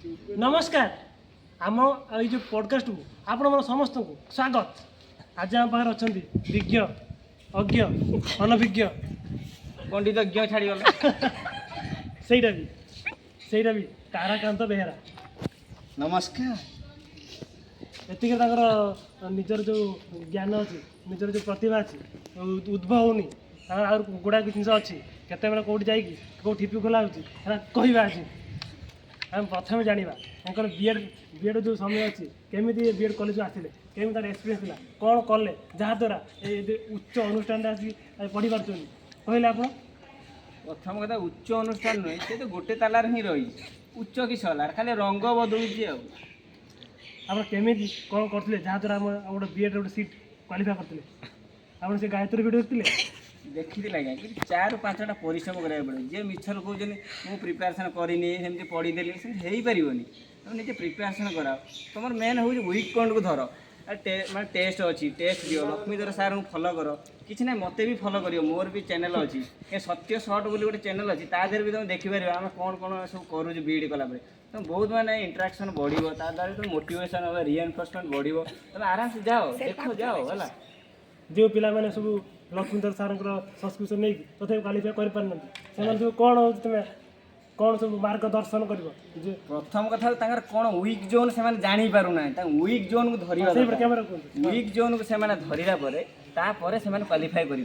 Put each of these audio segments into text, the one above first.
नमस्कार आम ये जो पॉडकास्ट को आपण मन समस्त को स्वागत। आज आम पाखे अच्छा विज्ञ अज्ञ अनभिज्ञ पंडित ज्ञ छाड़गला सहीटा भी ताराकांत बेहेरा नमस्कार। एतिक निजर जो ज्ञान अच्छी निजर जो प्रतिभा अच्छी उद्भव होनी गुड़ा जिन अच्छी केत कौटी जाकि कौ ठिपी खोला होता कहवा अच्छी आम प्रथम जाना बीएड जो समय अच्छी केमी बीएड कॉलेज आसते केमी तार एक्सपीरियंस था कौन कले जहाद्वारा उच्च अनुष्ठान आसिक पढ़ी पार्टी कहले आप प्रथम कथा उच्च अनुष्ठान नुहे से तो गोटे तालार ही रही उच्च कि सलार खाली रंग बदलुची आप केमी कौन करते जहाद्वारा गोटे बीएड गोटे सीट क्वालिफाई करते आप से गायत्री भिडियो देखते देखी आज्ञा कि 4-5टा परिश्रम कराया पड़े जे मिछर कहते मुझे प्रिपेरेसन करनी सेमती पढ़ीदेली से पारे तुम निजे प्रिपेरेसन कराओ तुम मेन हूँ वीक पॉइंट को धर मैं टेस्ट अच्छी टेस्ट दियो लक्ष्मीधर सार को फॉलो कर कि ना मत भी फॉलो कर मोर भी चैनल अच्छी सत्य सर्ट बोली गोटे चैनल अच्छी तादेह भी तुम देखिपार आम कौन कौन सब करूँ बीड कलापर तुम बहुत मानने इंटराक्शन बढ़ो ताद्वारा तुम मोटिवेशन हम रिएनफोर्समेंट बढ़ो तुम आराम से जाओ देख जाओ है जो पिला मैंने सब लक्ष्मीधर सार सब्सक्रिप्शन नहीं तथा क्वालिफाई कर जो कौन हो तुम कौन सब मार्गदर्शन कर प्रथम कथा कौन वीक जोन से जानी पार ना वीक जोन को धरवा वीक जोन को से धरला से क्वालिफाई कर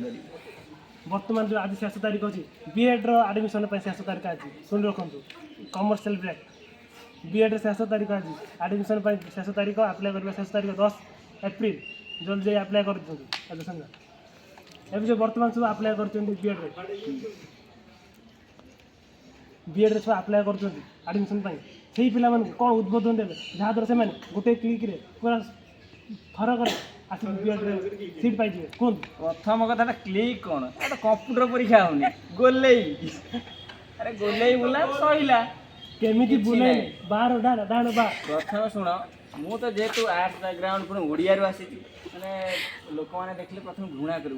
बर्तमान जो आज 6 तारीख अच्छी बीएड आडमिशन 6 तारीख आज शुणी रखु कमर्शियल ब्रेक बीएड 6 तारीख आज आडमिशन 6 तारीख आप्लाय कर 6 तारीख 10 एप्रिल जल्दी आप्लाय कर एडमिशन एवं जो बर्तमान सब आप्लाय कर बीएड सब आप्लाय करडमिशन से पिला कौन उद्बोधन देवे जहाद्वारा से गोटे क्लिक पूरा थरक आस बीएड सीट पाई कहूँ प्रथम कथा क्लिक कौन कंप्यूटर परीक्षा होनी गोले अरे गोले बुला सहीला केमी बुले बाहर डाण बा प्रथम शुण मु तो जेहेतु आर्ट्स बैकग्राउंड पुणी ओडिया आसी मैंने लोक मैंने देखले प्रथम घृणा कर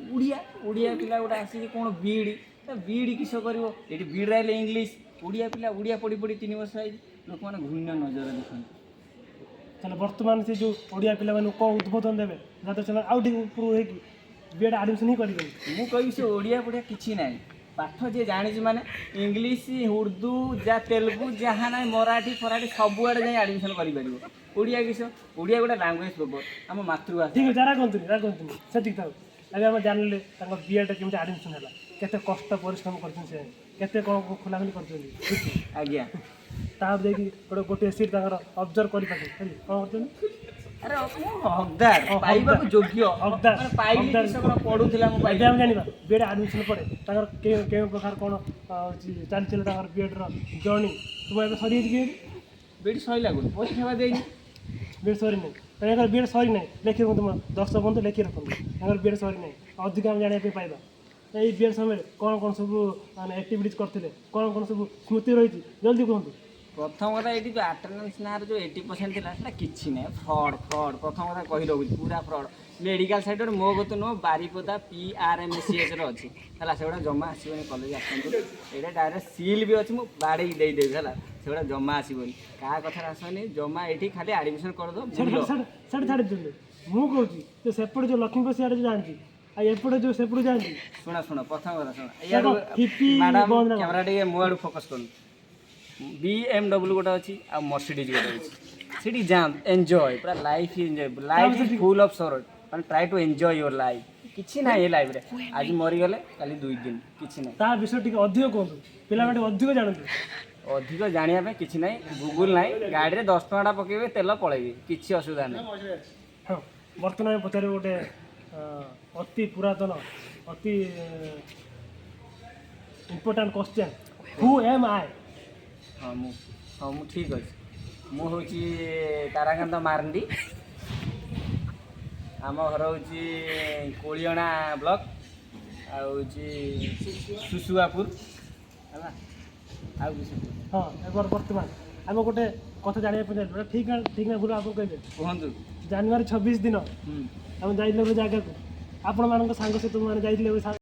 ओडिया पिला गोटे आसिक कौन बीड किस कर ये बीड आइले इंग्लीश ओडिया पिला ओडिया पढ़ी पढ़ी 3 वर्ष आई लोक मैंने घृण्य नजर देखते बर्तमान से जो ओडिया पिला कौन उद्बोधन देवे जहाँ आउ बीएड आडमिशन ही करेंगे मुझे कह से ओडिया पढ़िया किसी ना पाठ जी जानी माने इंग्लीश उर्दू जा तेलुगु जहाँ ना मराठी फराठी सबुआड़े जाए आडमिशन कर ओडिया किस ओडिया गोटे लांगुएज पेपर आम मातृभाषा ठीक है रागंतुनि से ठीक था अभी आम जानले बीएड केमी आडमिशन है केते कष्ट परिश्रम करते कौन खोलाखोली कर आज्ञा ताप देखिए गोटे गोटे सीट ऑब्जर्व कर कौन कर अरे हकदार पाइबा योग्य हकदार पढ़ुला जाना बीएड आडमिशन पर के प्रकार कौन चलती बीएड जर्नी तुम सरी बीएड सरीला परीक्षा देनी बीएड सरी नहीं बीएड सरी नहीं लिखी रखु तुम दर्शक बंधु लिखी रखु बीएड सरी नहीं अधिक आम जाना पाइबा ये बीएड समय कौन कौन सब एक्टिविटीज करते कौन कौन सब स्मृति रही जल्दी कहूँ प्रथम कथा ये जो आटेडेंस ना जो 80% था किसी ना फ्रड फ्रड प्रथम कथा कही रखुच्छी पूरा फ्रड मेडिकल साइड मो गत नुह बारिपदा PRMCH अच्छी है से जमा आसबनी कलेज आसतु ये डायरेक्ट सील भी अच्छी मुझे बाड़े देदेवी है से जमा आसबनी क्या कथा आसनी जमा ये खाली आडमिशन करदे मुझे सेपटे जो लक्ष्मी सियाड़े जो जानती एपटे जो सेपटे जानती शुण शुण प्रथम कथा शुण मैडम कैमेरा टे मो आड़ फोकस कर BMW गोटे अच्छी आ मर्सिडीज गोटे अच्छी सीटी जाम एंजॉय पूरा life life is full of sorrow मैंने try to enjoy your life किसी ना ये लाइफ रे आज मरीगले काली 2 दिन किसी ना ता विषय टिके अधिक कहतु पिला माटे अधिक जानते अधिक जानिया किसी ना गूगल ना गाड़ी में 10 टଙ୍କା पकेबे तेल पलैबे किसी असुविधा ना हाँ बर्तमान पचार गोटे अति पुरातन अति इम्पोर्टाट क्वेश्चन हु एम आई हाँ मु ठीक अच्छे मु हूँ ताराकांत मारंडी आम घर हूँ कोलियणा ब्लॉक सुसुआपुर है हाँ एबार बर्तमान आम गोटे कथा जाना ठीक ना भूल आप कहे कहतु जनवरी 26 दिन आम जाइए जगह को आपण मान सांग सहित मैंने जाइए